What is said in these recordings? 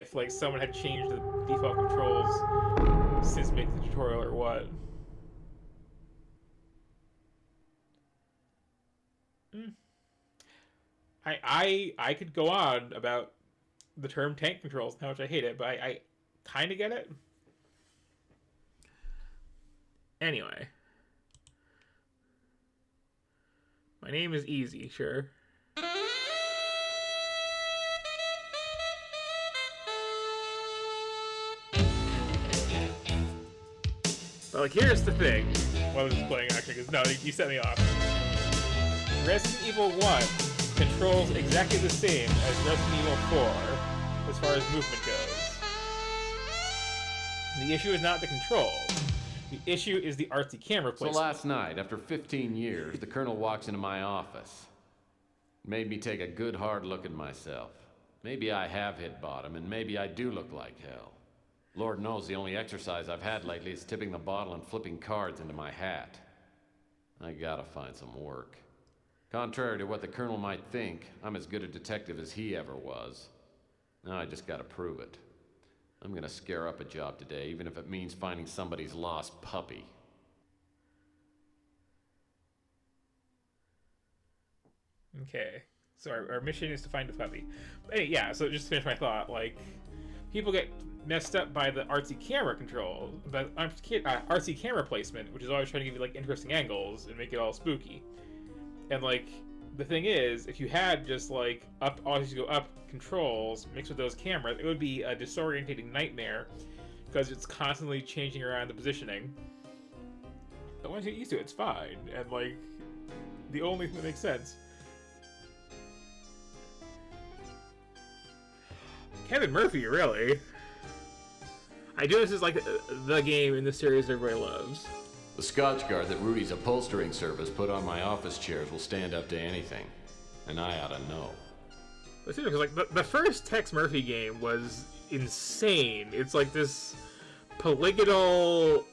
if like someone had changed the default controls since making the tutorial or what. Mm. I could go on about the term tank controls and how much I hate it, but I kind of get it. Anyway, my name is Easy, sure. But like, here's the thing. While I was playing, actually, because no, you set me off. Resident Evil 1 controls exactly the same as Resident Evil 4 as far as movement goes. The issue is not the controls. The issue is the artsy camera placement. So last night, after 15 years, the Colonel walks into my office. Made me take a good hard look at myself. Maybe I have hit bottom, and maybe I do look like hell. Lord knows the only exercise I've had lately is tipping the bottle and flipping cards into my hat. I gotta find some work. Contrary to what the Colonel might think, I'm as good a detective as he ever was. Now I just gotta prove it. I'm gonna scare up a job today, even if it means finding somebody's lost puppy. Okay, so our mission is to find the puppy. But hey, yeah, so just to finish my thought, like, people get messed up by the artsy camera control, but artsy camera placement, which is always trying to give you like interesting angles and make it all spooky. And like, the thing is, if you had just like up, always go up controls mixed with those cameras, it would be a disorientating nightmare because it's constantly changing around the positioning. But once you get used to it, it's fine. And like, the only thing that makes sense. Kevin Murphy, really? I do this is like the game in the series everybody loves. The Scotch Guard that Rudy's upholstering service put on my office chairs will stand up to anything. And I ought to know. But seriously, like the first Tex Murphy game was insane. It's like this polygonal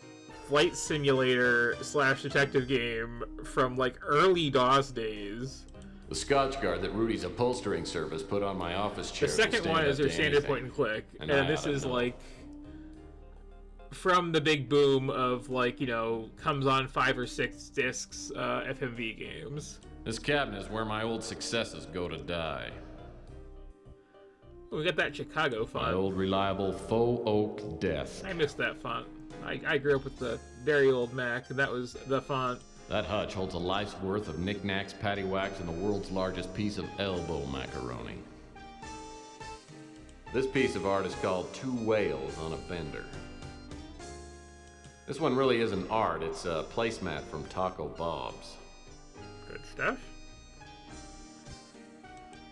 flight simulator / detective game from like early DOS days. The Scotch Guard that Rudy's upholstering service put on my office chair. The second one is your standard point and click, and this is like from the big boom of like, you know, comes on 5 or 6 discs FMV games. This cabinet is where my old successes go to die. We got that Chicago font. My old reliable faux oak desk. I missed that font. I grew up with the very old Mac, and that was the font. That hutch holds a life's worth of knickknacks, paddywhacks, and the world's largest piece of elbow macaroni. This piece of art is called Two Whales on a Bender. This one really isn't art, it's a placemat from Taco Bob's. Good stuff.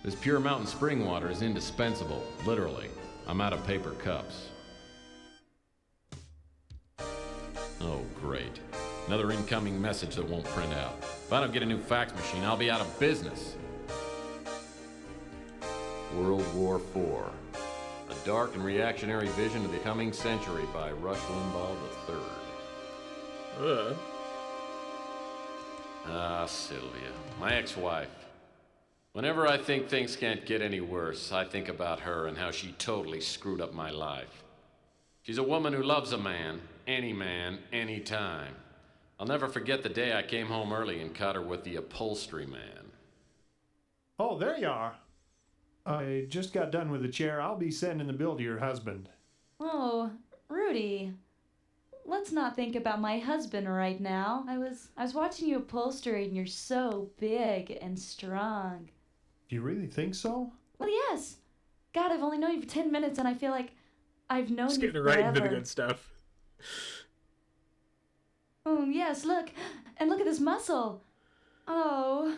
This pure mountain spring water is indispensable, literally. I'm out of paper cups. Oh, great. Another incoming message that won't print out. If I don't get a new fax machine, I'll be out of business. World War IV. A dark and reactionary vision of the coming century by Rush Limbaugh III. Ugh. Ah, Sylvia, my ex-wife. Whenever I think things can't get any worse, I think about her and how she totally screwed up my life. She's a woman who loves a man, any time. I'll never forget the day I came home early and caught her with the upholstery man. Oh, there you are. I just got done with the chair. I'll be sending the bill to your husband. Oh, Rudy. Let's not think about my husband right now. I was watching you upholstery and you're so big and strong. Do you really think so? Well, yes. God, I've only known you for 10 minutes and I feel like I've known Just you getting forever. right into the good stuff. Oh, yes, look. And look at this muscle. Oh.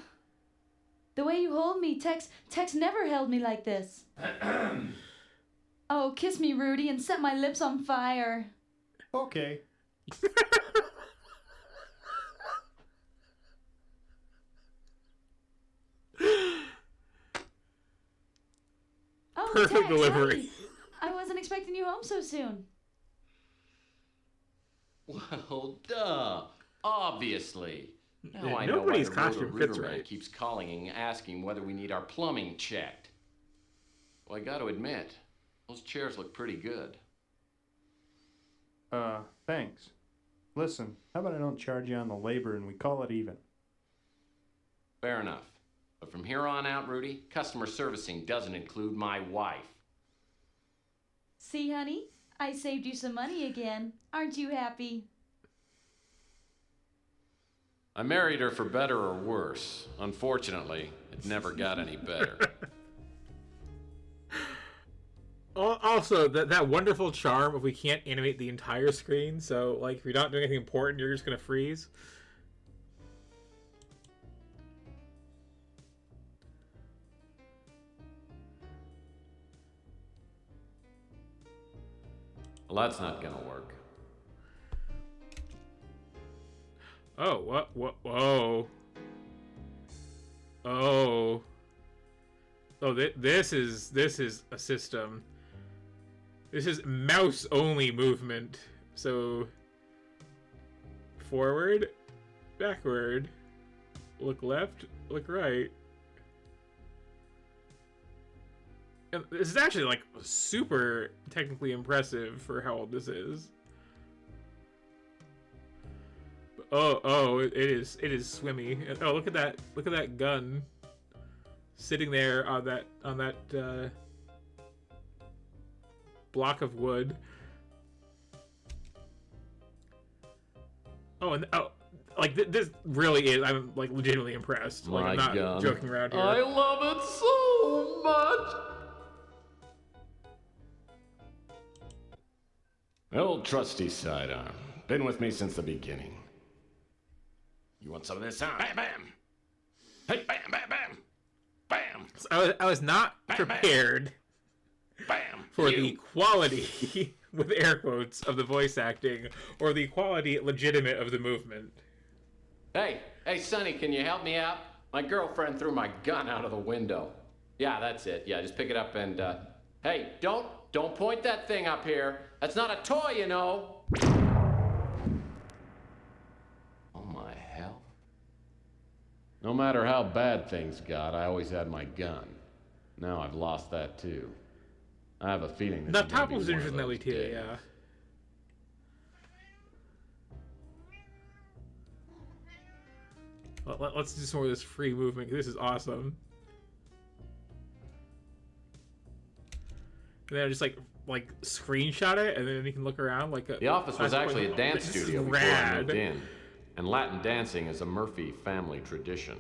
The way you hold me, Tex never held me like this. Oh, kiss me, Rudy, and set my lips on fire. Okay. Oh, Perfect Tex, delivery. hi. I wasn't expecting you home so soon. Well, duh. Obviously. Now Yeah, I know why nobody's the costume Roto-Rooter fits man right. keeps calling and asking whether we need our plumbing checked. Well, I got to admit, Those chairs look pretty good. Thanks. Listen, how about I don't charge you on the labor and we call it even? Fair enough. But from here on out, Rudy, customer servicing doesn't include my wife. See, honey? I saved you some money again. Aren't you happy? I married her for better or worse. Unfortunately, it never got any better. Also, that wonderful charm of we can't animate the entire screen, so like if you're not doing anything important, you're just gonna freeze. Well, that's not gonna work. Oh, what? Whoa. Oh. Oh, this is a system. This is mouse-only movement. So, forward, backward, look left, look right. And this is actually, like, super technically impressive for how old this is. Oh, it is swimmy. Oh, look at that gun sitting there on that block of wood. Oh, and like this really is. I'm like legitimately impressed. Like, I'm not gun. joking around here. I love it so much. Old trusty sidearm. Been with me since the beginning. You want some of this, huh? Bam, bam. Hey, bam, bam, bam. Bam. I was not prepared Bam. for the quality, with air quotes, of the voice acting, or the quality legitimate of the movement. Hey, Sonny, can you help me out? My girlfriend threw my gun out of the window. Yeah, that's it. Yeah, just pick it up and, hey, don't point that thing up here. That's not a toy, you know. Oh, my hell. No matter how bad things got, I always had my gun. Now I've lost that, too. I have a feeling The top was interesting that way, too, yeah. Let's do some more of this free movement. This is awesome. And then just like screenshot it, and then you can look around like a. The office was actually a dance this is studio before I rad. moved in, and Latin dancing is a Murphy family tradition.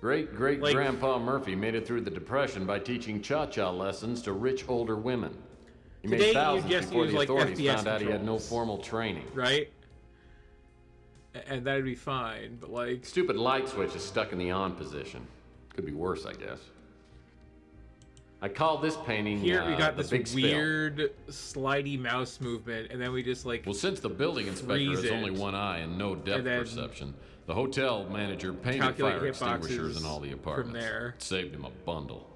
Great-great-grandpa Murphy made it through the Depression by teaching cha-cha lessons to rich older women. He Today, you made thousands just before use, the like, authorities FPS found out he had no controls. formal training. Right. And that'd be fine, but like. Stupid light switch is stuck in the on position. Could be worse, I guess. I call this painting Here we got the this big spill. weird slidey mouse movement, and then we just like. Well, since the building inspector freeze has it, only one eye and no depth and then perception, the hotel manager painted calculate fire hitboxes extinguishers in all the apartments. from there. It saved him a bundle.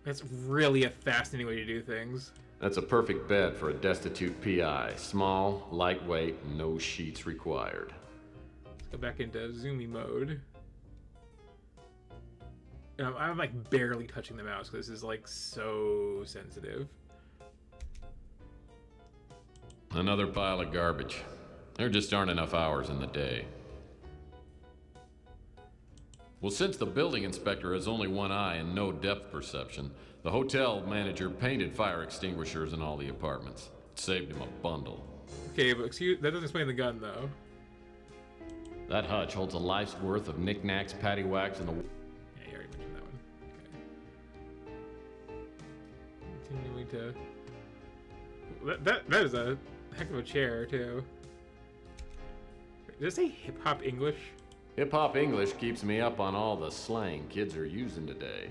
That's really a fascinating way to do things. That's a perfect bed for a destitute PI. Small, lightweight, no sheets required. Let's go back into zoomy mode. I'm like barely touching the mouse because this is like so sensitive. Another pile of garbage. There just aren't enough hours in the day. Well, since the building inspector has only one eye and no depth perception, the hotel manager painted fire extinguishers in all the apartments. It saved him a bundle. Okay, but that doesn't explain the gun though. That hutch holds a life's worth of knickknacks, paddywhacks, and a... Yeah, you already mentioned that one. Okay. Continuing to. That is a heck of a chair too. Does it say hip hop English? Hip-hop English keeps me up on all the slang kids are using today.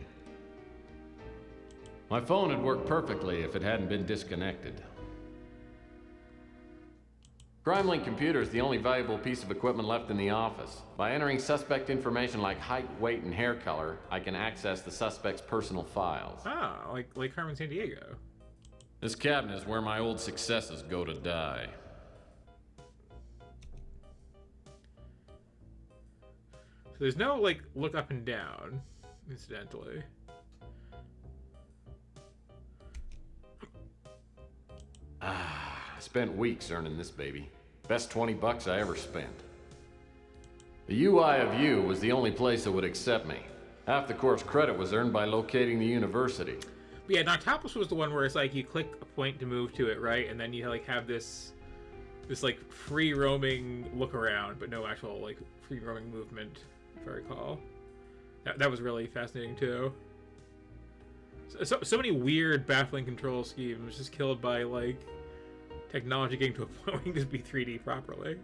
My phone would work perfectly if it hadn't been disconnected. CrimeLink computer is the only valuable piece of equipment left in the office. By entering suspect information like height, weight, and hair color, I can access the suspect's personal files. Ah, like Carmen Sandiego. This cabinet is where my old successes go to die. So there's no like look up and down, incidentally. Spent weeks earning this baby. Best 20 bucks I ever spent. The UI of U was the only place that would accept me. Half the course credit was earned by locating the university. But yeah, Noctopolis was the one where it's like you click a point to move to it, right? And then you like have this like free roaming look around, but no actual like free roaming movement, if I recall. That was really fascinating too. So many weird, baffling control schemes just killed by like technology getting to a point where you can just be 3D properly.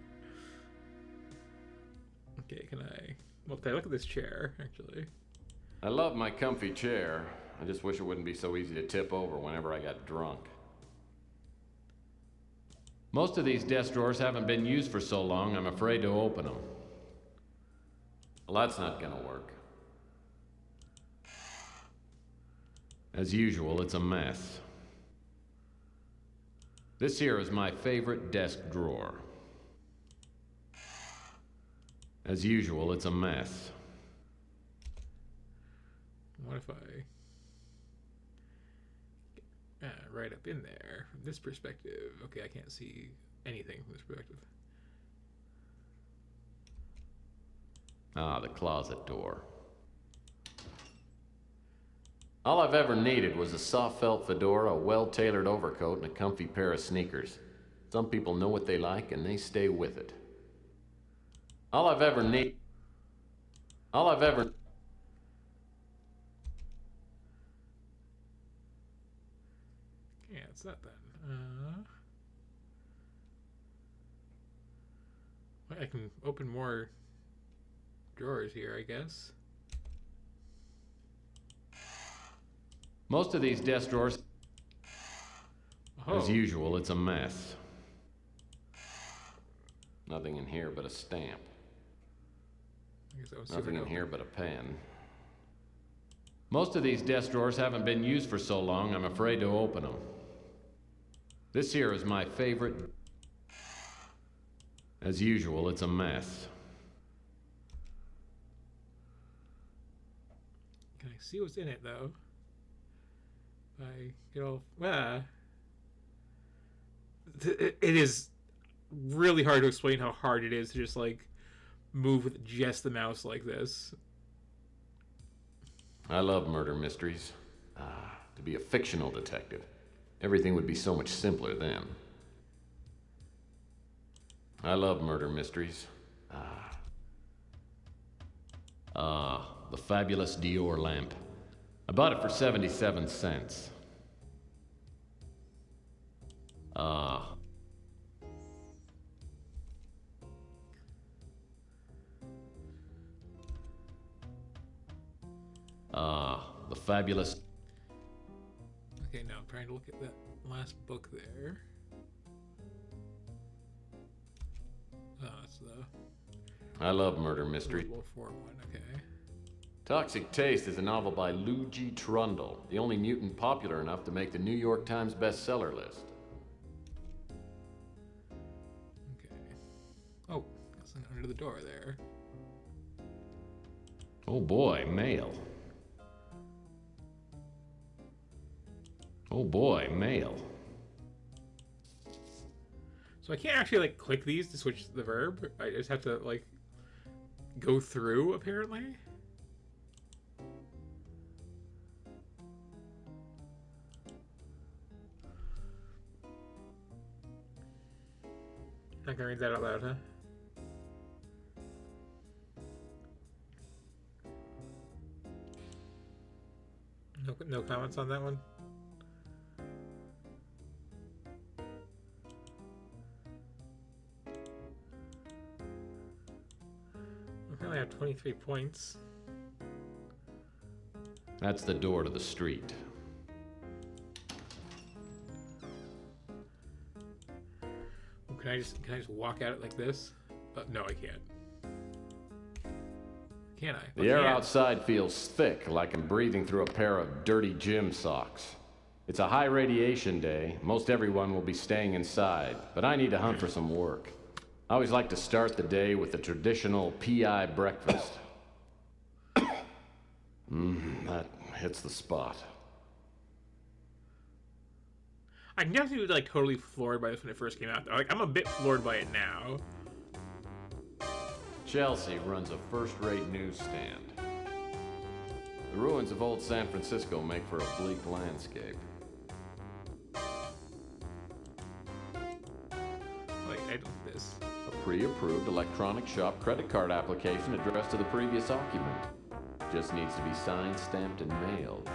Okay, can I look at this chair actually? I love my comfy chair. I just wish it wouldn't be so easy to tip over whenever I got drunk. Most of these desk drawers haven't been used for so long, I'm afraid to open them. Well, that's not gonna work. As usual, it's a mess. This here is my favorite desk drawer. As usual, it's a mess. What if I... right up in there, from this perspective. Okay, I can't see anything from this perspective. Ah, the closet door. All I've ever needed was a soft felt fedora, a well-tailored overcoat, and a comfy pair of sneakers. Some people know what they like, and they stay with it. All I've ever... Yeah, it's that then. Well, I can open more drawers here, I guess. Most of these desk drawers... Oh. As usual, it's a mess. Nothing in here but a stamp. I guess that was Nothing in super here but a pen. Most of these desk drawers haven't been used for so long, I'm afraid to open them. This here is my favorite. As usual, it's a mess. Can I see what's in it, though? I get all... It is really hard to explain how hard it is to just, like, move with just the mouse like this. I love murder mysteries. To be a fictional detective. Everything would be so much simpler then. I love murder mysteries. The fabulous Dior lamp. I bought it for 77 cents. The fabulous... Okay, now I'm trying to look at that last book there. Oh, that's the... I love murder mystery. World War IV one, okay. Toxic Taste is a novel by Lou G. Trundle, the only mutant popular enough to make the New York Times bestseller list. Okay. Oh, that's under the door there. Oh boy, mail. Oh boy, mail. So I can't actually, like, click these to switch the verb. I just have to, like, go through, apparently. Not gonna read that out loud, huh? No comments on that one? Apparently I have 23 points. That's the door to the street. Can I just walk at it like this? No, I can't. Can I? The air outside feels thick, like I'm breathing through a pair of dirty gym socks. It's a high radiation day. Most everyone will be staying inside, but I need to hunt for some work. I always like to start the day with the traditional PI breakfast. That hits the spot. I definitely was like totally floored by this when it first came out. Though. Like I'm a bit floored by it now. Chelsea runs a first-rate newsstand. The ruins of old San Francisco make for a bleak landscape. Like I don't this. A pre-approved electronic shop credit card application addressed to the previous occupant. Just needs to be signed, stamped, and mailed.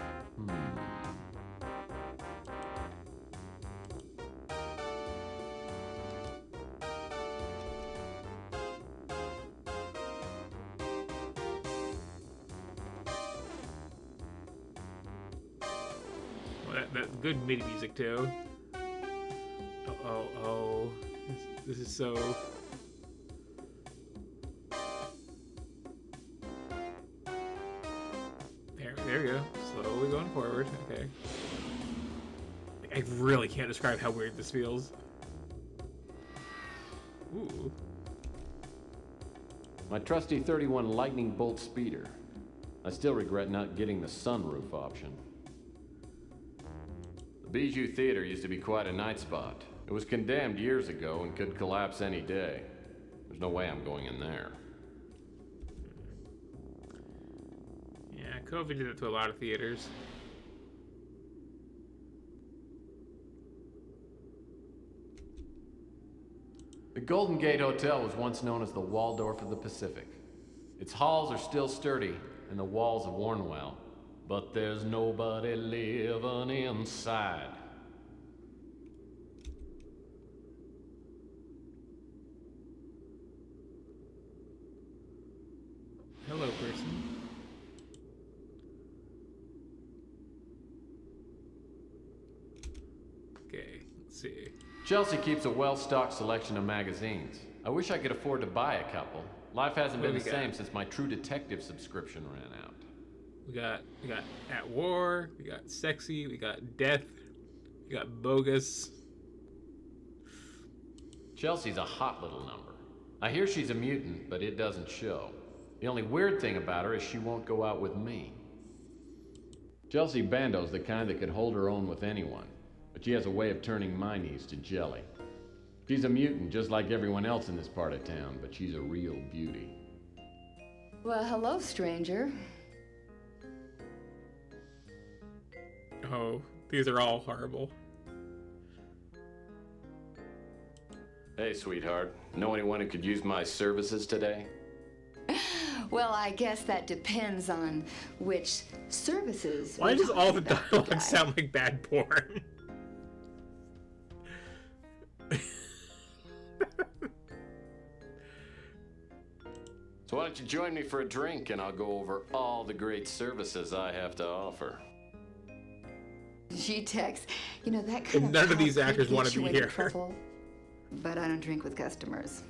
Well, that good MIDI music too. Oh. This is so. There we go. Slowly going forward. Okay. I really can't describe how weird this feels. Ooh. My trusty 31 Lightning Bolt speeder. I still regret not getting the sunroof option. The Bijou Theater used to be quite a night spot. It was condemned years ago and could collapse any day. There's no way I'm going in there. Yeah, COVID did it to a lot of theaters. The Golden Gate Hotel was once known as the Waldorf of the Pacific. Its halls are still sturdy, and the walls have worn well. But there's nobody living inside. Hello, person. Okay, let's see. Chelsea keeps a well-stocked selection of magazines. I wish I could afford to buy a couple. Life hasn't been the same since my True Detective subscription ran out. We got At War, we got Sexy, we got Death, we got Bogus. Chelsea's a hot little number. I hear she's a mutant, but it doesn't show. The only weird thing about her is she won't go out with me. Chelsea Bando's the kind that could hold her own with anyone, but she has a way of turning my knees to jelly. She's a mutant just like everyone else in this part of town, but she's a real beauty. Well, hello, stranger. Oh, these are all horrible. Hey, sweetheart. Know anyone who could use my services today? Well, I guess that depends on which services. Why we're does all the talking about, dialogue guy. sound like bad porn? So why don't you join me for a drink and I'll go over all the great services I have to offer. G-Tex, you know that kind And of none of these talk actors could wanna get you be into here. trouble, but I don't drink with customers.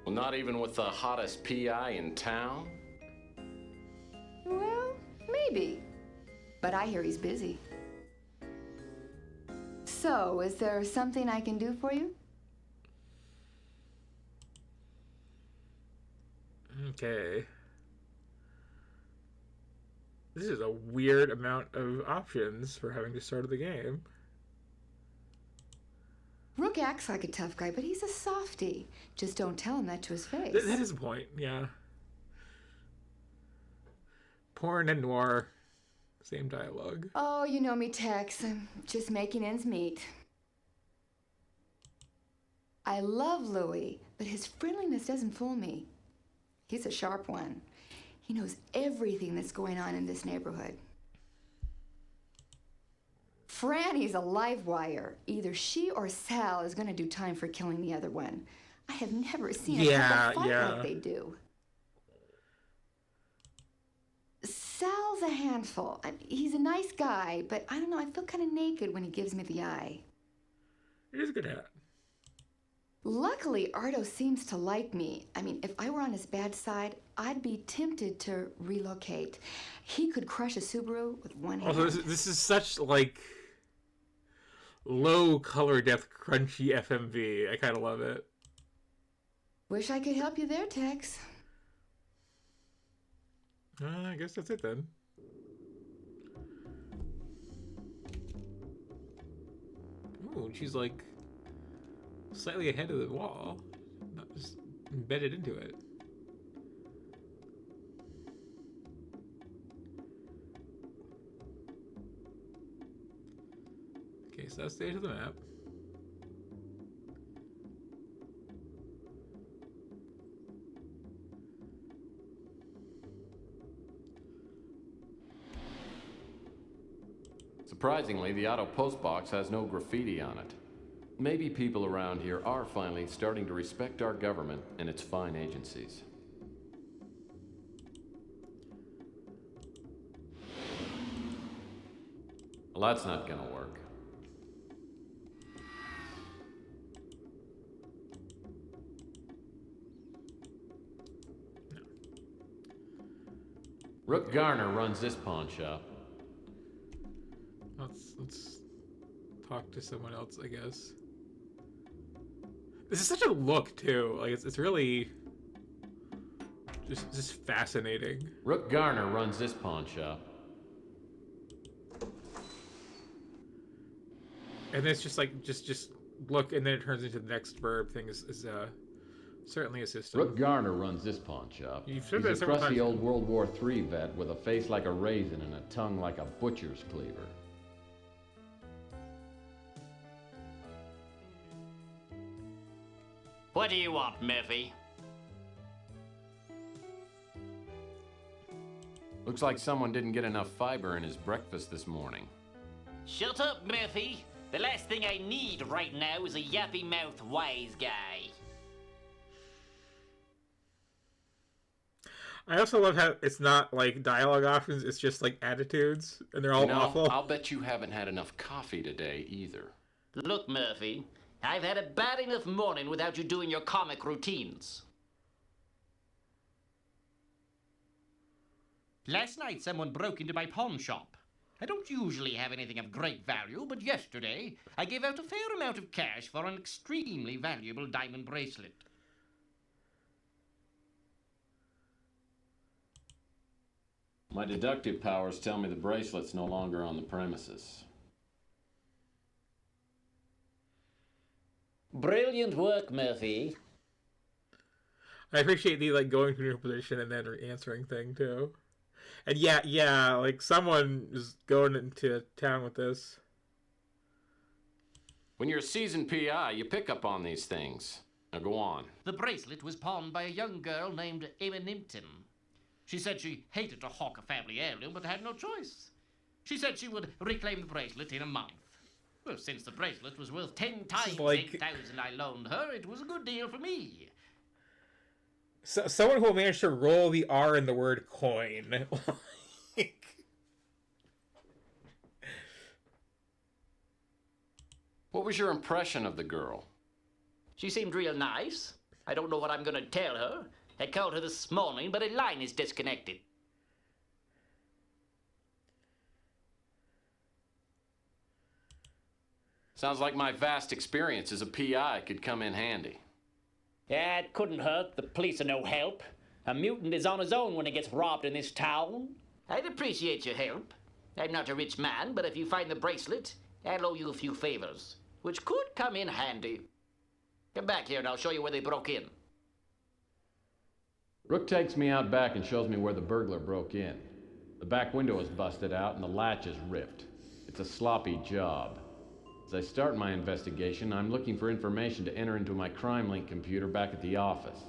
Well, not even with the hottest PI in town? Well, maybe, but I hear he's busy. So, is there something I can do for you? Okay. This is a weird amount of options for having to start the game. Rook acts like a tough guy, but he's a softie. Just don't tell him that to his face. That is a point, yeah. Porn and noir, same dialogue. Oh, you know me, Tex. I'm just making ends meet. I love Louis, but his friendliness doesn't fool me. He's a sharp one. He knows everything that's going on in this neighborhood. Franny's a live wire. Either she or Sal is going to do time for killing the other one. I have never seen a couple fight like they do. Sal's a handful. He's a nice guy, but I don't know, I feel kind of naked when he gives me the eye. It is a good hat. Luckily, Ardo seems to like me. I mean, if I were on his bad side, I'd be tempted to relocate. He could crush a Subaru with one hand. Also, this is such, like, low color depth, crunchy FMV. I kind of love it. Wish I could help you there, Tex. I guess that's it then. and she's like slightly ahead of the wall, not just embedded into it. Okay, so that's the edge of the map. Surprisingly, the auto post box has no graffiti on it. Maybe people around here are finally starting to respect our government and its fine agencies. Well, that's not gonna work. Rook Garner runs this pawn shop. Let's talk to someone else, I guess. This is such a look too. Like it's really just fascinating. Rook Garner runs this pawn shop. And it's just like just look, and then it turns into the next verb thing is certainly a system. Rook Garner runs this pawn shop. You've said He's that a several crusty times. old World War III vet with a face like a raisin and a tongue like a butcher's cleaver. What do you want, Murphy? Looks like someone didn't get enough fiber in his breakfast this morning. Shut up, Murphy. The last thing I need right now is a yappy-mouthed wise guy. I also love how it's not like dialogue options, it's just like attitudes, and they're all You know, awful. I'll bet you haven't had enough coffee today either. Look, Murphy, I've had a bad enough morning without you doing your comic routines. Last night, someone broke into my pawn shop. I don't usually have anything of great value, but yesterday I gave out a fair amount of cash for an extremely valuable diamond bracelet. My deductive powers tell me the bracelet's no longer on the premises. Brilliant work, Murphy. I appreciate the like going to your position and then answering thing too. And yeah, like someone is going into town with this. When you're a seasoned PI, you pick up on these things. Now go on. The bracelet was pawned by a young girl named Emma Nimpton. She said she hated to hawk a family heirloom, but had no choice. She said she would reclaim the bracelet in a month. Well, since the bracelet was worth 10 times like- 8,000 I loaned her, it was a good deal for me. So, someone who will manage to roll the R in the word coin. Like, What was your impression of the girl? She seemed real nice. I don't know what I'm going to tell her. I called her this morning, but her line is disconnected. Sounds like my vast experience as a PI could come in handy. Yeah, it couldn't hurt. The police are no help. A mutant is on his own when he gets robbed in this town. I'd appreciate your help. I'm not a rich man, but if you find the bracelet, I'll owe you a few favors, which could come in handy. Come back here and I'll show you where they broke in. Rook takes me out back and shows me where the burglar broke in. The back window is busted out and the latch is ripped. It's a sloppy job. As I start my investigation, I'm looking for information to enter into my CrimeLink computer back at the office.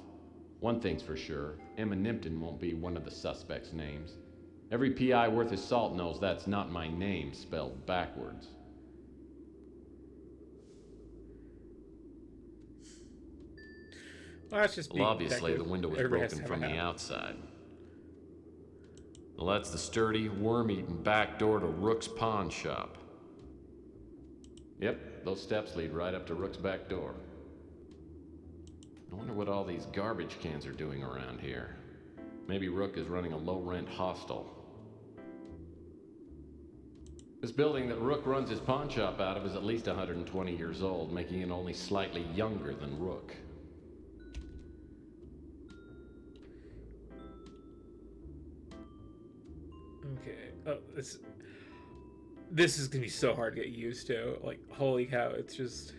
One thing's for sure, Emma Nimpton won't be one of the suspects' names. Every PI worth his salt knows that's not my name spelled backwards. well, that's just Well, being obviously, the detective. window was Everybody has broken to from have the a hat. outside. Well, that's the sturdy, worm-eaten back door to Rook's pawn shop. Yep, those steps lead right up to Rook's back door. I wonder what all these garbage cans are doing around here. Maybe Rook is running a low-rent hostel. This building that Rook runs his pawn shop out of is at least 120 years old, making it only slightly younger than Rook. Okay. Oh, this. This is gonna be so hard to get used to. Like, holy cow, it's just...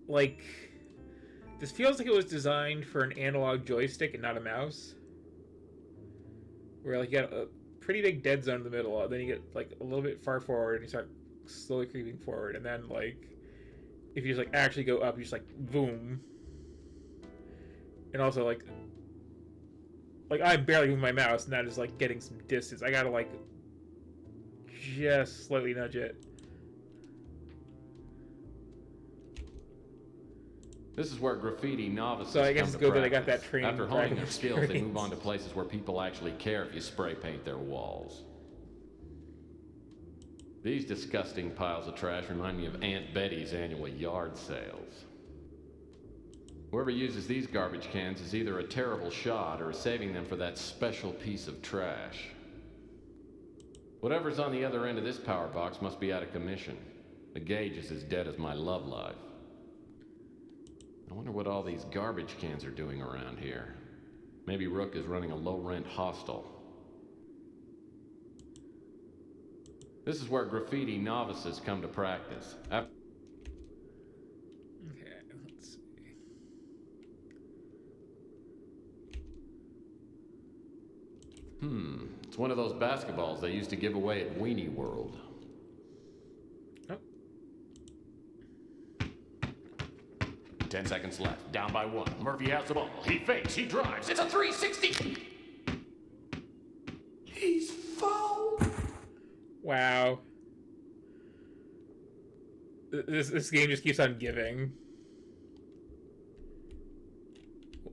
Like, this feels like it was designed for an analog joystick and not a mouse. Where, like, you got a pretty big dead zone in the middle, then you get, like, a little bit far forward, and you start slowly creeping forward, and then, like, if you just, like, actually go up, you just, like, boom. And also, like, I'm barely moving my mouse, and that is, like, getting some distance. I gotta, like, just slightly nudge it. This is where graffiti novices So I guess come it's to good that I practice. got that training. After honing their skills, they experience. move on to places where people actually care if you spray paint their walls. These disgusting piles of trash remind me of Aunt Betty's annual yard sales. Whoever uses these garbage cans is either a terrible shot or is saving them for that special piece of trash. Whatever's on the other end of this power box must be out of commission. The gauge is as dead as my love life. I wonder what all these garbage cans are doing around here. Maybe Rook is running a low-rent hostel. This is where graffiti novices come to practice. Okay, let's see. It's one of those basketballs they used to give away at Weenie World. Oh. 10 seconds left. Down by 1. Murphy has the ball. He fakes. He drives. It's a 360. He's fouled. Wow. This game just keeps on giving.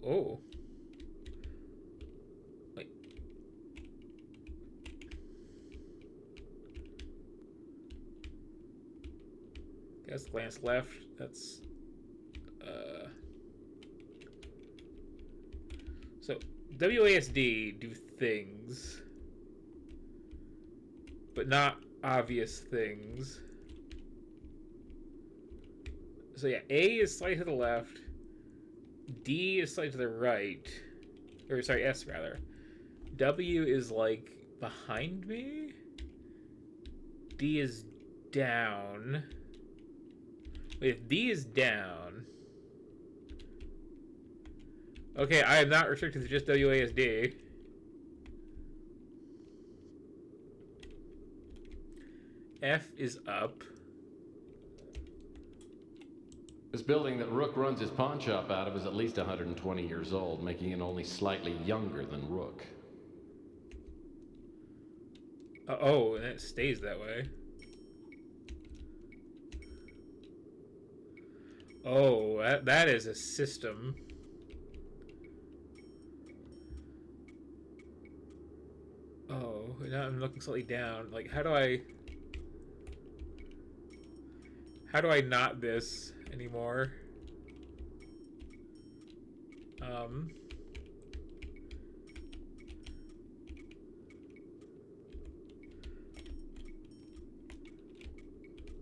Oh. Wait. Guess glance left. That's so WASD do things, but not obvious things. So yeah, A is slightly to the left, D is slightly to the right, or sorry, S rather. W is like behind me. D is down. Wait, if D is down. Okay, I am not restricted to just WASD. F is up. This building that Rook runs his pawn shop out of is at least 120 years old, making it only slightly younger than Rook. Oh, and it stays that way. Oh, that is a system. Oh, now I'm looking slightly down. Like, how do I not this anymore?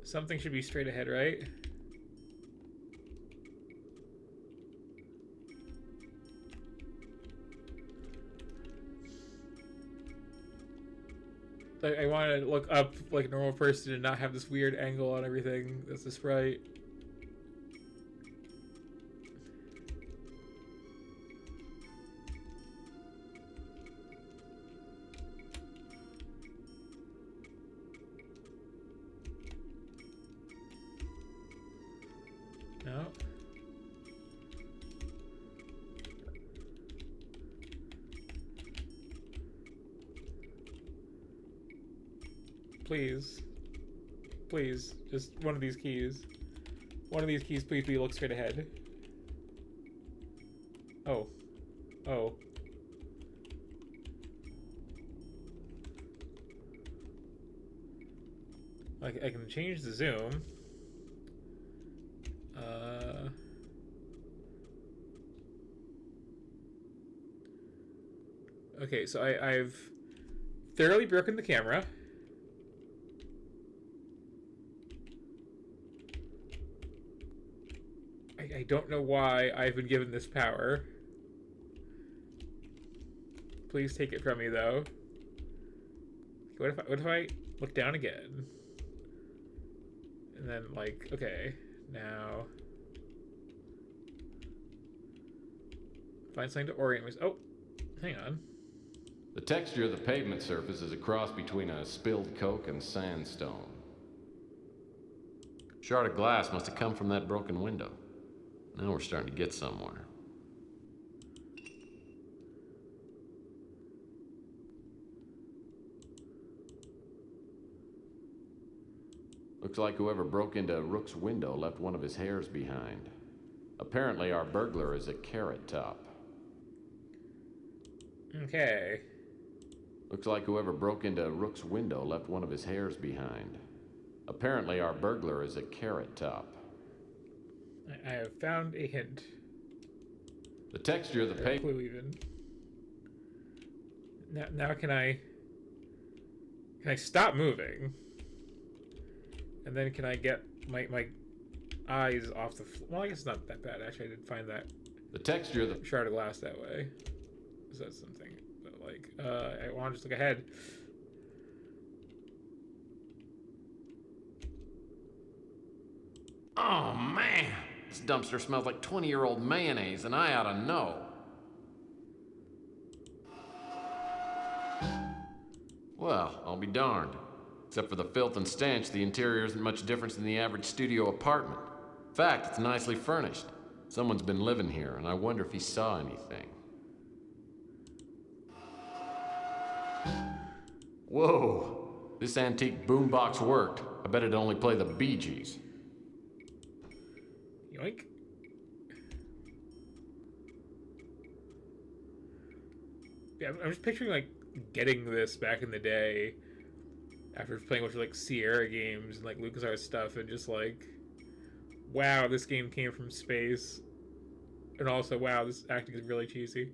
Something should be straight ahead, right? I want to look up like a normal person and not have this weird angle on everything. That's the sprite. No. Please. Please. Just one of these keys. One of these keys, please be look straight ahead. Oh. Oh. I can change the zoom. Okay, so I've thoroughly broken the camera. I don't know why I've been given this power. Please take it from me, though. What if I look down again? And then, like, okay, now... Find something to orient me. Oh, hang on. The texture of the pavement surface is a cross between a spilled Coke and sandstone. Shard of glass must have come from that broken window. Now we're starting to get somewhere. Looks like whoever broke into Rook's window left one of his hairs behind. Apparently our burglar is a Carrot Top. Okay. Looks like whoever broke into Rook's window left one of his hairs behind. Apparently our burglar is a Carrot Top. I have found a hint. The texture of the Or a paper... clue, even. Now can I stop moving? And then can I get my eyes off the floor? Well, I guess it's not that bad. Actually, I did find that The texture of the... shard of glass that way. Is that something? But like, I want to just look ahead. Oh, man! This dumpster smells like 20-year-old mayonnaise, and I ought to know. Well, I'll be darned. Except for the filth and stench, the interior isn't much different than the average studio apartment. In fact, it's nicely furnished. Someone's been living here, and I wonder if he saw anything. Whoa! This antique boombox worked. I bet it'd only play the Bee Gees. Yoink. Yeah, I'm just picturing like getting this back in the day after playing a bunch of like Sierra games and like LucasArts stuff, and just like, wow, this game came from space, and also, wow, this acting is really cheesy.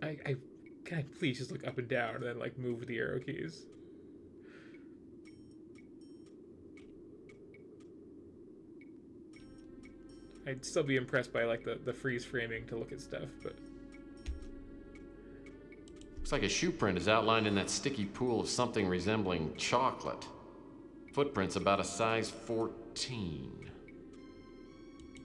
Can I please just look up and down and then like move the arrow keys? I'd still be impressed by like the freeze framing to look at stuff, but Looks like a shoe print is outlined in that sticky pool of something resembling chocolate. Footprints about a size 14.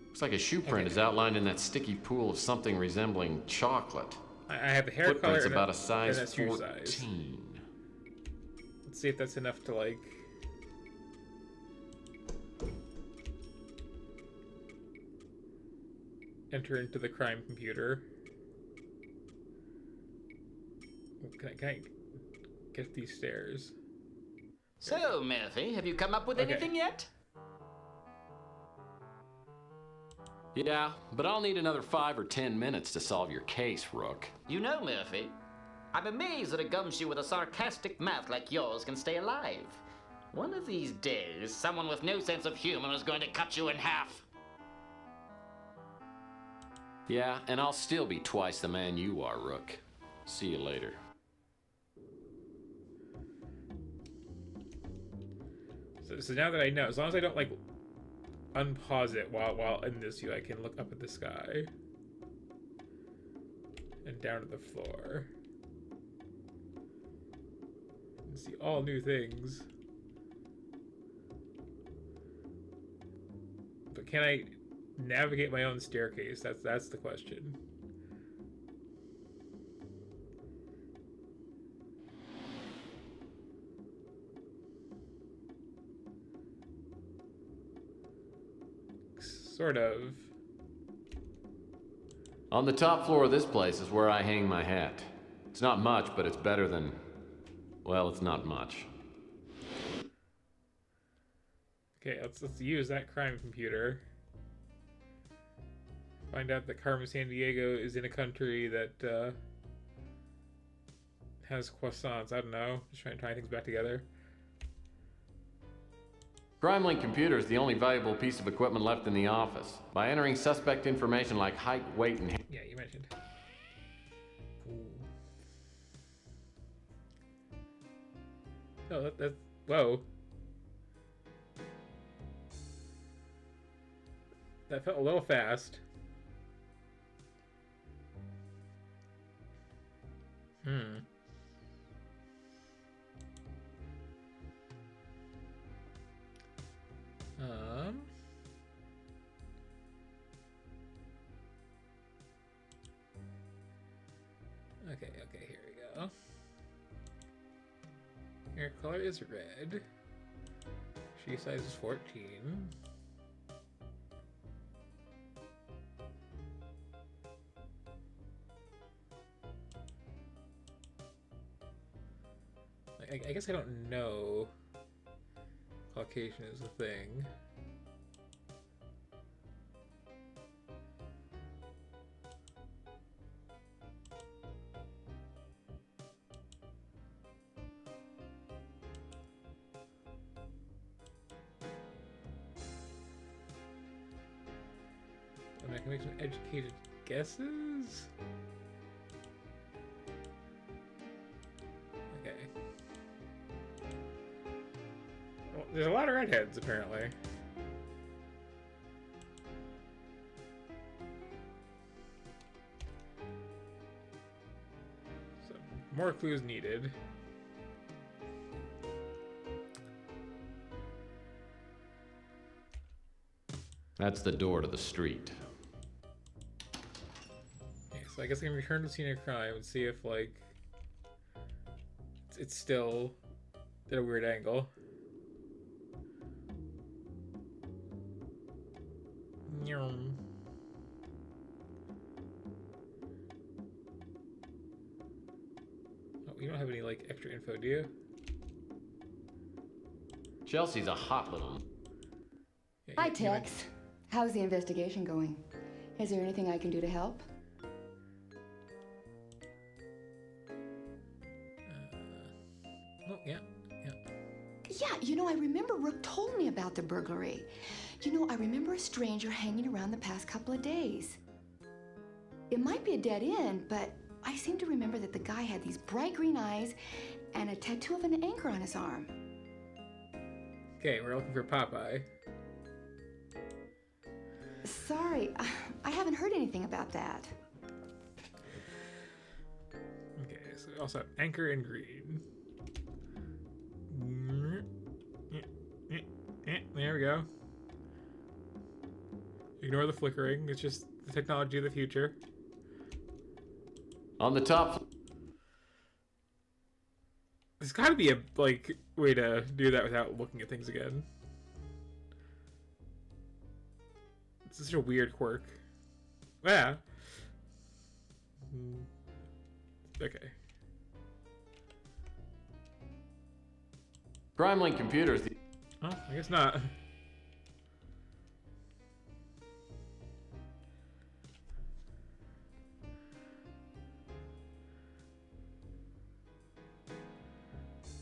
Looks like a shoe print is outlined in that sticky pool of something resembling chocolate. I have the hair color Footprints and about a size and a shoe 14. size. Let's see if that's enough to like. Enter into the crime computer. Can I get these stairs? So, Murphy, have you come up with Okay. anything yet? Yeah, but I'll need another 5 or 10 minutes to solve your case, Rook. You know, Murphy, I'm amazed that a gumshoe with a sarcastic mouth like yours can stay alive. One of these days, someone with no sense of humor is going to cut you in half. Yeah, and I'll still be twice the man you are, Rook. See you later. So now that I know, as long as I don't like unpause it while in this view, I can look up at the sky and down to the floor and see all new things. But can I navigate my own staircase? That's the question. Sort of. On the top floor of this place is where I hang my hat. It's not much, but it's better than... well, it's not much. Okay, let's use that crime computer. Find out that Carmen Sandiego is in a country that has croissants. I don't know. Just trying to tie things back together. CrimeLink computer is the only valuable piece of equipment left in the office. By entering suspect information like height, weight, and... Yeah, you mentioned. Ooh. Oh, that whoa. That felt a little fast. hair color is red. Shoe size is 14. I guess I don't know Caucasian is a thing. I mean, I can make some educated guesses. Okay. Well, there's a lot of redheads, apparently. So, more clues needed. That's the door to the street. Okay, so I guess I can return to the scene of crime and see if, like, it's still at a weird angle. Nyum. Oh, you don't have any, like, extra info, do you? Chelsea's a hot little... Yeah, Hi, you Tex. How's the investigation going? Is there anything I can do to help? Oh, yeah. Yeah, I remember Rook told me about the burglary. I remember a stranger hanging around the past couple of days. It might be a dead end, but I seem to remember that the guy had these bright green eyes and a tattoo of an anchor on his arm. Okay, we're looking for Popeye. Sorry, I haven't heard anything about that. Okay, so we also have Anchor and Green. There we go. Ignore the flickering, it's just the technology of the future. On the top... There's gotta be a, like, way to do that without looking at things again. It's such a weird quirk. Yeah. Okay. CrimeLink Computers... Oh, I guess not.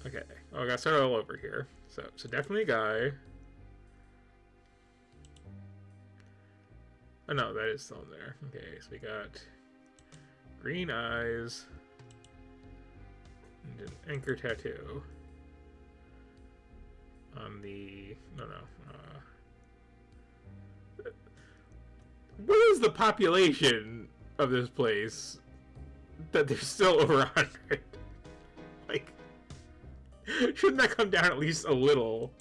Okay. Oh, I gotta start all over here. So definitely a guy. Oh no, that is still in there. Okay, so we got green eyes and an anchor tattoo on the what is the population of this place that there's still over 100? Like, shouldn't that come down at least a little?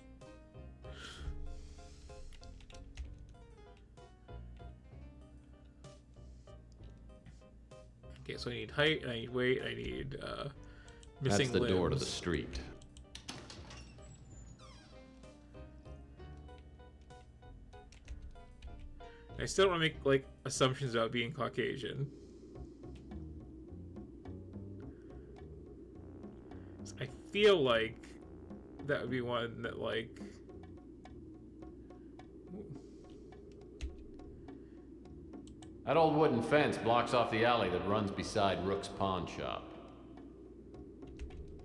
Okay, so I need height, I need weight, I need missing That's the door to limbs. the street. I still don't want to make, like, assumptions about being Caucasian. So I feel like that would be one that, like... That old wooden fence blocks off the alley that runs beside Rook's pawn shop.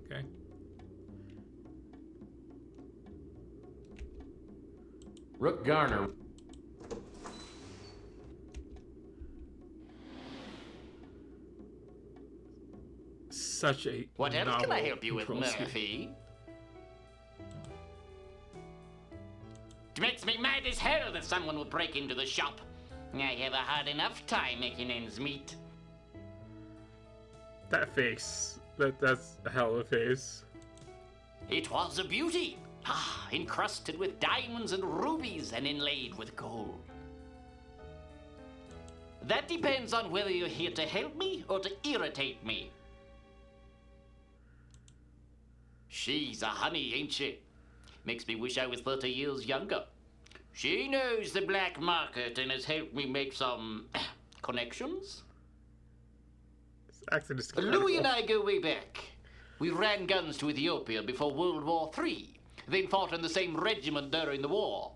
Okay. Rook Garner... Such a What else can I novel help you with, control scheme. Murphy? It makes me mad as hell that someone would break into the shop. I have a hard enough time making ends meet. That face. That's a hell of a face. It was a beauty. Encrusted with diamonds and rubies and inlaid with gold. That depends on whether you're here to help me or to irritate me. She's a honey, ain't she? Makes me wish I was 30 years younger. She knows the black market and has helped me make some connections. This accent is Louis and I go way back. We ran guns to Ethiopia before World War III, then fought in the same regiment during the war.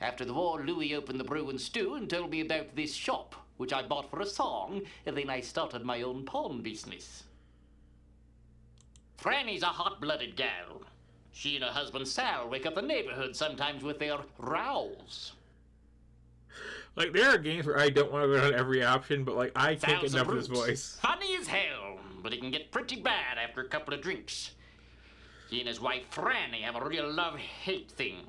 After the war, Louis opened the Brew and Stew and told me about this shop, which I bought for a song, and then I started my own pawn business. Franny's a hot-blooded gal. She and her husband Sal wake up the neighborhood sometimes with their rows. Like, there are games where I don't want to go down every option, but, like, I can't get Sal's a enough of this brute. voice. Funny as hell, but it can get pretty bad after a couple of drinks. He and his wife Franny have a real love-hate thing.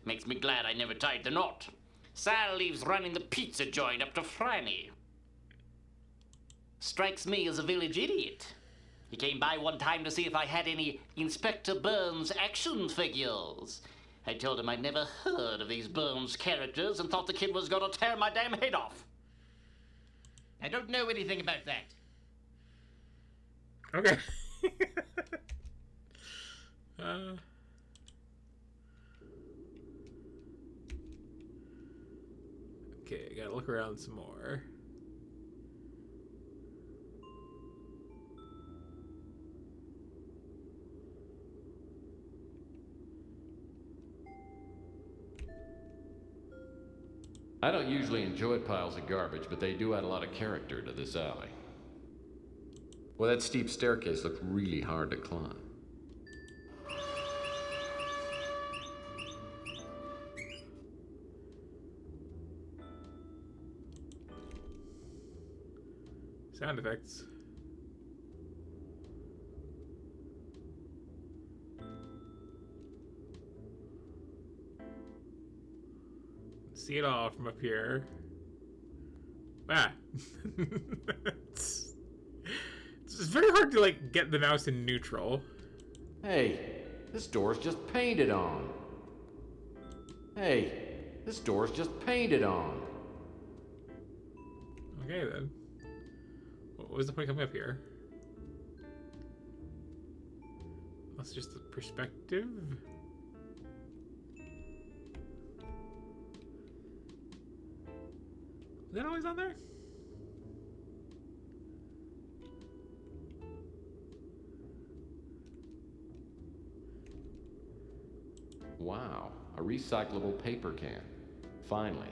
Makes me glad I never tied the knot. Sal leaves running the pizza joint up to Franny. Strikes me as a village idiot. He came by one time to see if I had any Inspector Burns action figures. I told him I'd never heard of these Burns characters and thought the kid was gonna tear my damn head off. I don't know anything about that. Okay. Okay, gotta look around some more. I don't usually enjoy piles of garbage, but they do add a lot of character to this alley. Well, that steep staircase looked really hard to climb. Sound effects. See it all from up here. Ah. It's very hard to, like, get the mouse in neutral. Hey, this door's just painted on. Hey, this door's just painted on. Okay, then. What was the point coming up here? That's just the perspective. Is that always on there? Wow, a recyclable paper can. Finally,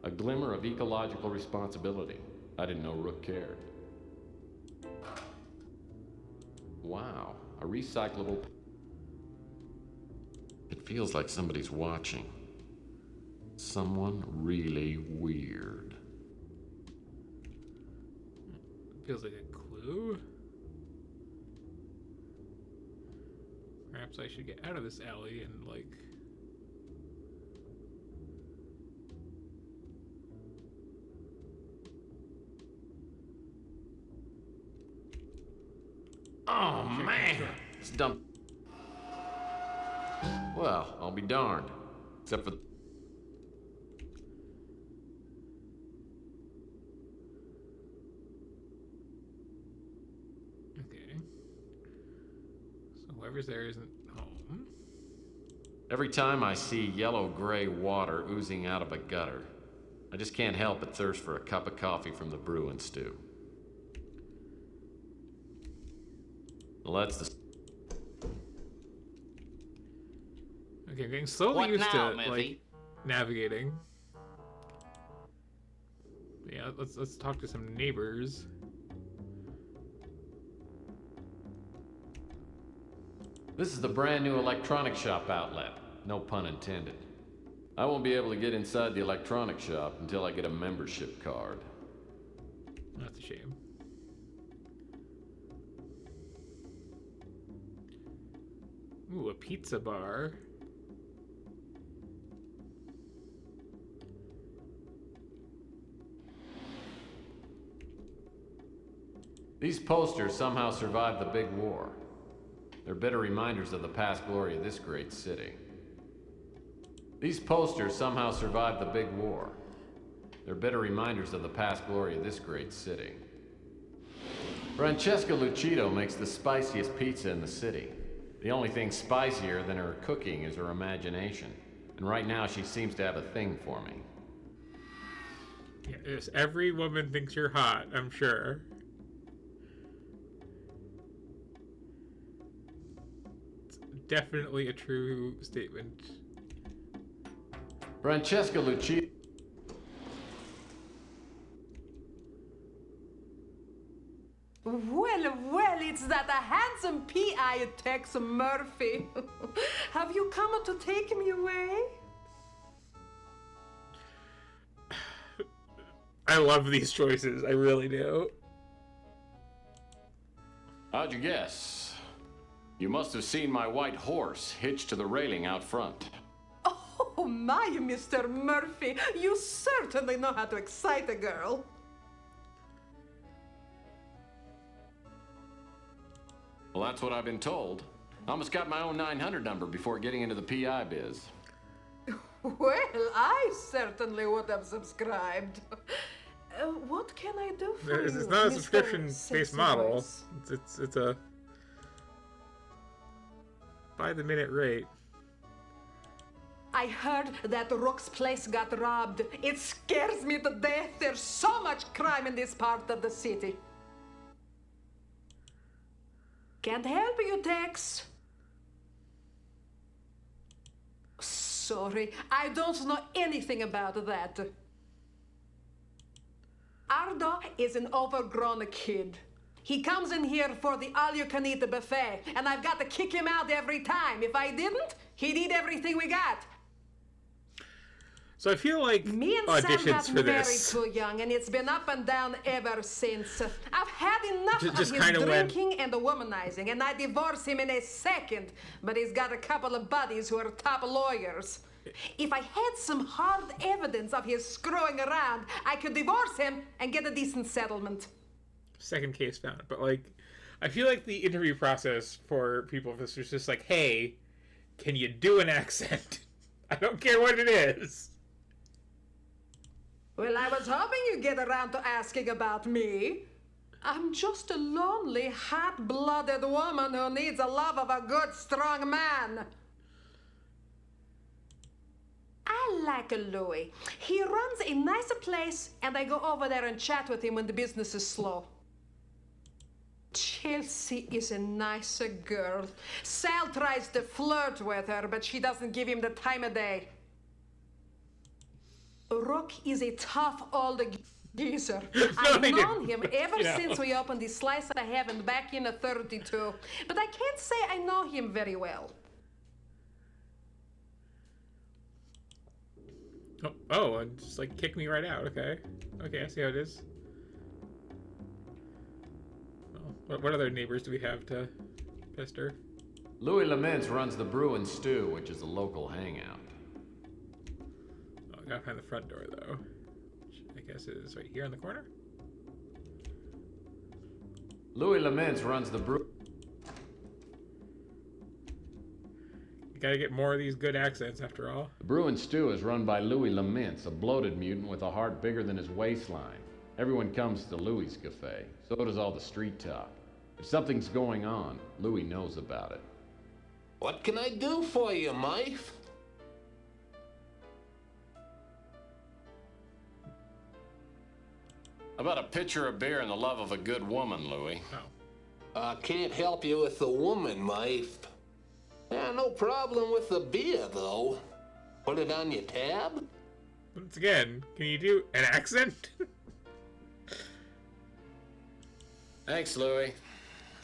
a glimmer of ecological responsibility. I didn't know Rook cared. Wow, a recyclable... It feels like somebody's watching. Someone really weird. Feels like a clue. Perhaps I should get out of this alley and, like... Oh, man! It's dumb. Well, I'll be darned. Except for... Okay. So whoever's there isn't home. Every time I see yellow-gray water oozing out of a gutter, I just can't help but thirst for a cup of coffee from the Brew and Stew. Well, that's the... Okay, I'm getting slowly What used now, to, Murphy? like, navigating. Yeah, let's talk to some neighbors. This is the brand new electronic shop outlet. No pun intended. I won't be able to get inside the electronic shop until I get a membership card. That's a shame. Ooh, a pizza bar. These posters somehow survived the big war. They're bitter reminders of the past glory of this great city. These posters somehow survived the big war. They're bitter reminders of the past glory of this great city. Francesco Lucido makes the spiciest pizza in the city. The only thing spicier than her cooking is her imagination. And right now she seems to have a thing for me. Yes, every woman thinks you're hot, I'm sure. It's definitely a true statement. Francesca Lucia. Well, it's that a handsome P.I. Tex Murphy. Have you come to take me away? I love these choices, I really do. How'd you guess? You must have seen my white horse hitched to the railing out front. Oh my, Mr. Murphy, you certainly know how to excite a girl. Well, that's what I've been told. I almost got my own 900 number before getting into the PI biz. Well, I certainly would have subscribed. What can I do for you, It's not a Mr. subscription-based Sexy model. Voice? It's a by the minute rate. I heard that Rook's place got robbed. It scares me to death. There's so much crime in this part of the city. Can't help you, Tex. Sorry, I don't know anything about that. Ardo is an overgrown kid. He comes in here for the all-you-can-eat buffet, and I've got to kick him out every time. If I didn't, he'd eat everything we got. So I feel like Me and Sam auditions got for married this. too young, and it's been up and down ever since. I've had enough Just of his kinda went- drinking and the womanizing, and I'd divorce him in a second, but he's got a couple of buddies who are top lawyers. If I had some hard evidence of his screwing around, I could divorce him and get a decent settlement. Second case found. But like, I feel like the interview process for people for this was just like, hey, can you do an accent? I don't care what it is. Well, I was hoping you'd get around to asking about me. I'm just a lonely, hot-blooded woman who needs the love of a good, strong man. I like Louis. He runs a nice place, and I go over there and chat with him when the business is slow. Chelsea is a nicer girl. Sal tries to flirt with her, but she doesn't give him the time of day. Rook is a tough old geezer. I've I known didn't. him ever Yeah. since we opened the slice of heaven back in '32. But I can't say I know him very well. Oh, and just like kick me right out. Okay, I see how it is. Well, what other neighbors do we have to pester? Louis Laments runs the Brew and Stew, which is a local hangout. Oh, I gotta find the front door though. Which I guess is right here in the corner. Louis Laments runs the Brew. You gotta get more of these good accents after all. The Brew and Stew is run by Louis Laments, a bloated mutant with a heart bigger than his waistline. Everyone comes to Louis' cafe. So does all the street talk. If something's going on, Louis knows about it. What can I do for you, Mike? How about a pitcher of beer and the love of a good woman, Louis? Oh. I can't help you with the woman, Mike. Yeah, no problem with the beer, though. Put it on your tab? Once again, can you do an accent? Thanks, Louis.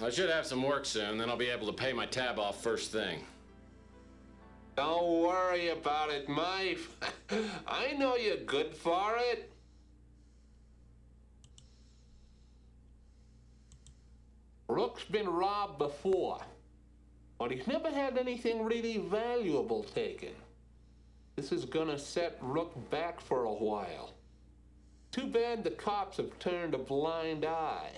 I should have some work soon, then I'll be able to pay my tab off first thing. Don't worry about it, Mike. I know you're good for it. Rook's been robbed before, but he's never had anything really valuable taken. This is gonna set Rook back for a while. Too bad the cops have turned a blind eye.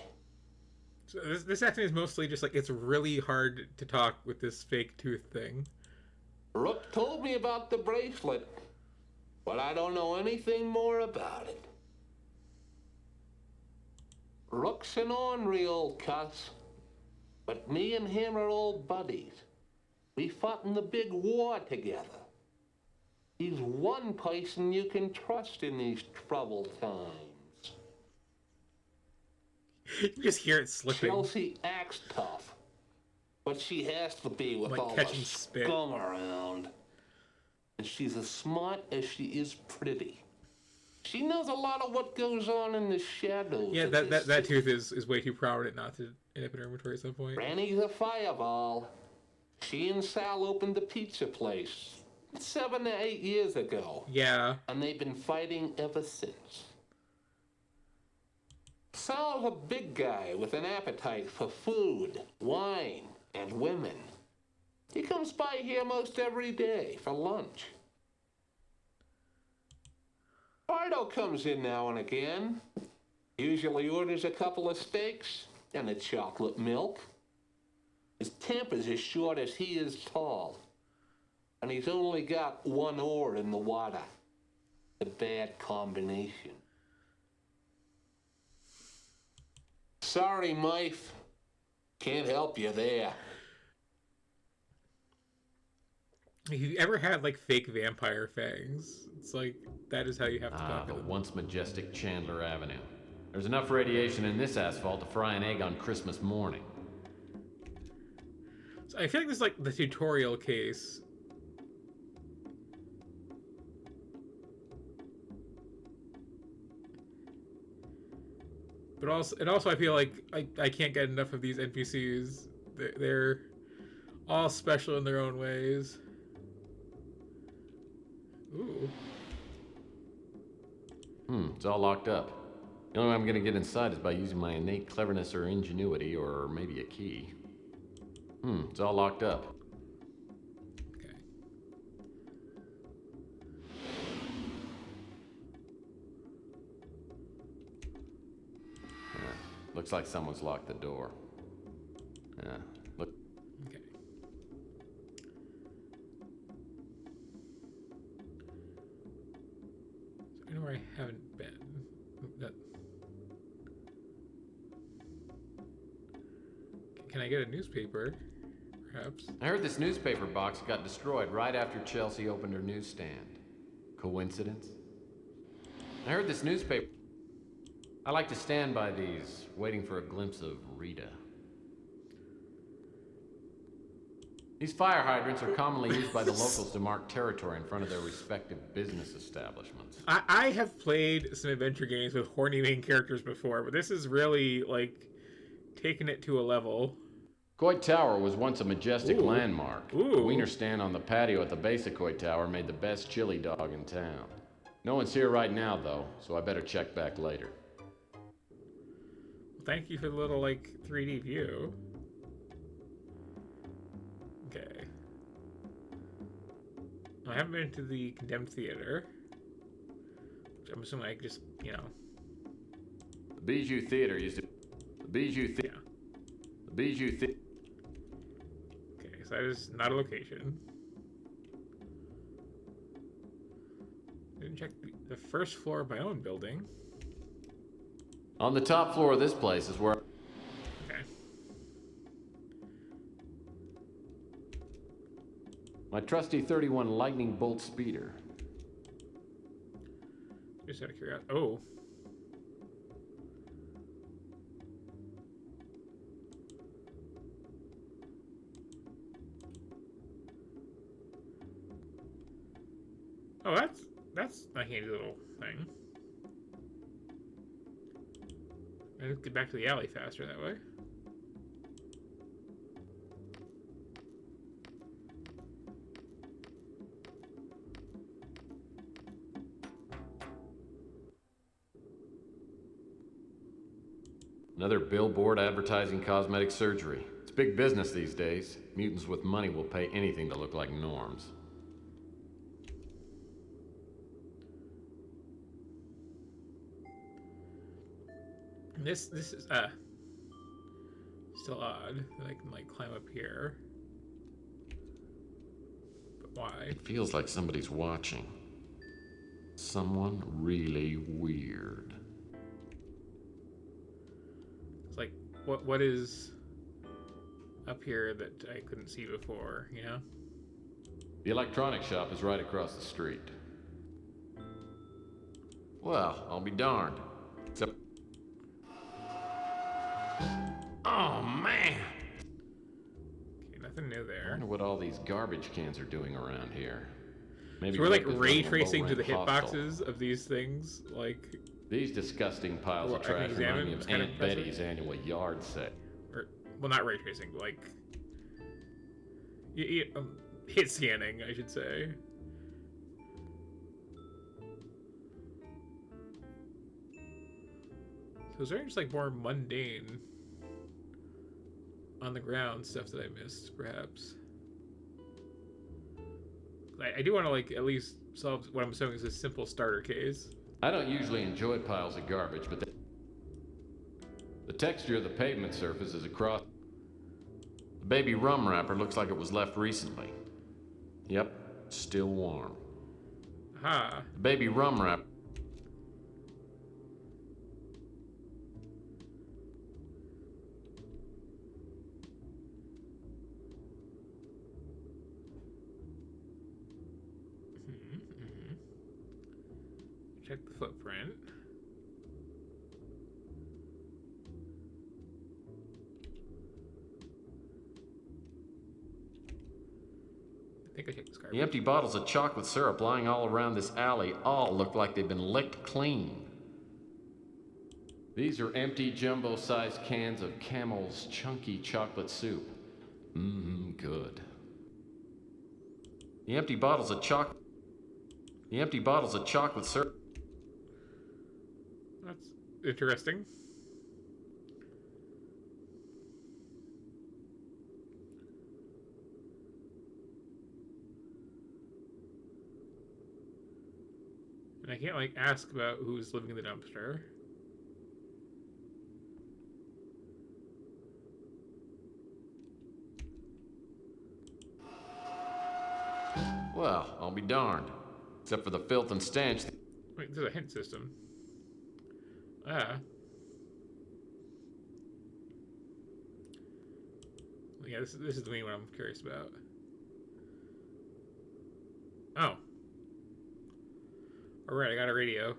So this accent is mostly just like it's really hard to talk with this fake tooth thing. Rook told me about the bracelet, but I don't know anything more about it. Rook's an ornery old cuss, but me and him are old buddies. We fought in the big war together. He's one person you can trust in these troubled times. You just hear it slipping. Chelsea acts tough, but she has to be with Like all catching the spit. scum around. And she's as smart as she is pretty. She knows a lot of what goes on in the shadows. Yeah, of that this that city. tooth is way too prominent not to end up in her inventory at some point. Granny's a fireball. She and Sal opened the pizza place 7 to 8 years ago. Yeah. And they've been fighting ever since. Sal's a big guy with an appetite for food, wine, and women. He comes by here most every day for lunch. Fido comes in now and again. Usually orders a couple of steaks and a chocolate milk. His temper's as short as he is tall. And he's only got one oar in the water. A bad combination. Sorry, Mife. Can't help you there. If you ever had like fake vampire fangs, it's like that is how you have to Ah, talk the to them. once majestic Chandler Avenue. There's enough radiation in this asphalt to fry an egg on Christmas morning. So I feel like this is like the tutorial case. But also I feel like I can't get enough of these NPCs. They're all special in their own ways. Ooh. It's all locked up. The only way I'm gonna get inside is by using my innate cleverness or ingenuity, or maybe a key. It's all locked up. Okay. Yeah, looks like someone's locked the door. Yeah, look. Okay. So anywhere I haven't been. That... Can I get a newspaper? Perhaps. I heard this newspaper box got destroyed right after Chelsea opened her newsstand. Coincidence? I heard this newspaper. I like to stand by these, waiting for a glimpse of Rita. These fire hydrants are commonly used by the locals to mark territory in front of their respective business establishments. I have played some adventure games with horny main characters before, but this is really, like, taking it to a level. Coit Tower was once a majestic landmark. Ooh. The wiener stand on the patio at the base of Coit Tower made the best chili dog in town. No one's here right now, though, so I better check back later. Thank you for the little, like, 3D view. Okay. I haven't been to the Condemned Theater. Which I'm assuming I just, you know... The Bijou Theater used to... The Bijou Theater... Yeah. The Bijou Theater... Okay, so that is not a location. Didn't check the first floor of my own building. On the top floor of this place is where... Okay. My trusty 31 Lightning Bolt Speeder. Just out of curiosity. Oh. Oh, that's a handy little thing. I can get back to the alley faster that way. Another billboard advertising cosmetic surgery. It's big business these days. Mutants with money will pay anything to look like norms. This is still odd that I can like climb up here. But why? It feels like somebody's watching. Someone really weird. It's like what is up here that I couldn't see before, you know? The electronics shop is right across the street. Well, I'll be darned. Except... Oh, man! Okay, nothing new I there. wonder what all these garbage cans are doing around here. Maybe So we're like Rick is ray running a tracing to the low-rank hostel. hitboxes of these things, like, These disgusting piles Well, of I can trash examine remind me it. It's of kind of Aunt impressive. Betty's annual yard sale. or, well, not ray tracing, but like, hit scanning, I should say. So is there just like more mundane on the ground stuff that I missed, perhaps? I do want to like at least solve what I'm assuming is a simple starter case. I don't usually enjoy piles of garbage, but the texture of the pavement surface is across. The baby rum wrapper looks like it was left recently. Yep, still warm. Aha. The baby rum wrapper. Check the footprint. I think I checked this garbage. The empty bottles of chocolate syrup lying all around this alley all look like they've been licked clean. These are empty jumbo-sized cans of Camel's chunky chocolate soup. Mmm, good. The empty bottles of chocolate syrup. That's interesting. And I can't like ask about who's living in the dumpster. Well, I'll be darned. Except for the filth and stench. Wait, there's a hint system. Ah. Well, yeah, this is the main one I'm curious about. Oh. Alright, I got a radio.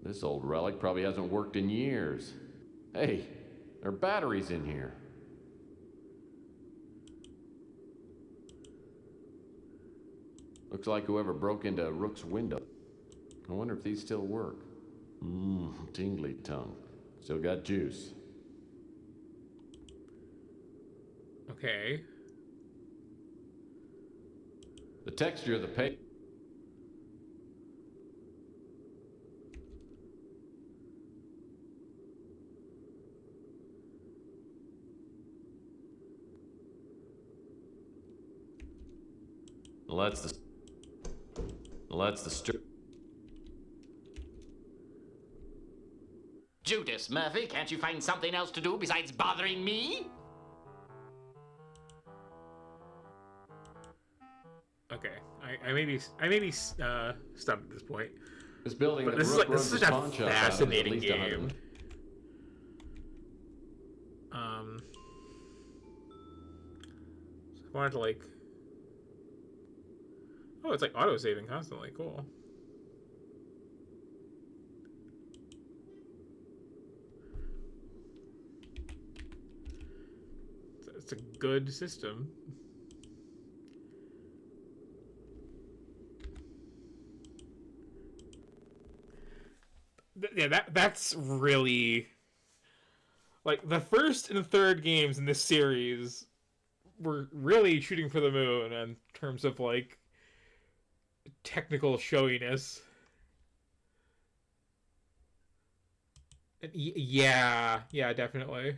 This old relic probably hasn't worked in years. Hey, there are batteries in here. Looks like whoever broke into Rook's window. I wonder if these still work. Mmm, tingly tongue. Still got juice. Okay. The texture of the paper. Well, that's the strip. Judas Murphy, can't you find something else to do besides bothering me? Okay. I may be stumped at this point. This building But that this is Rook like this runs is his such pawn a shop out of is at fascinating least game. 100. So I wanted to like. Oh, it's like auto saving constantly. Cool. It's a good system. Yeah, that's really like the first and third games in this series were really shooting for the moon in terms of like technical showiness. Yeah, definitely.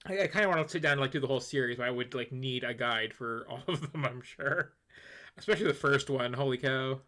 I kind of want to sit down and like do the whole series, but I would like need a guide for all of them, I'm sure. Especially the first one. Holy cow.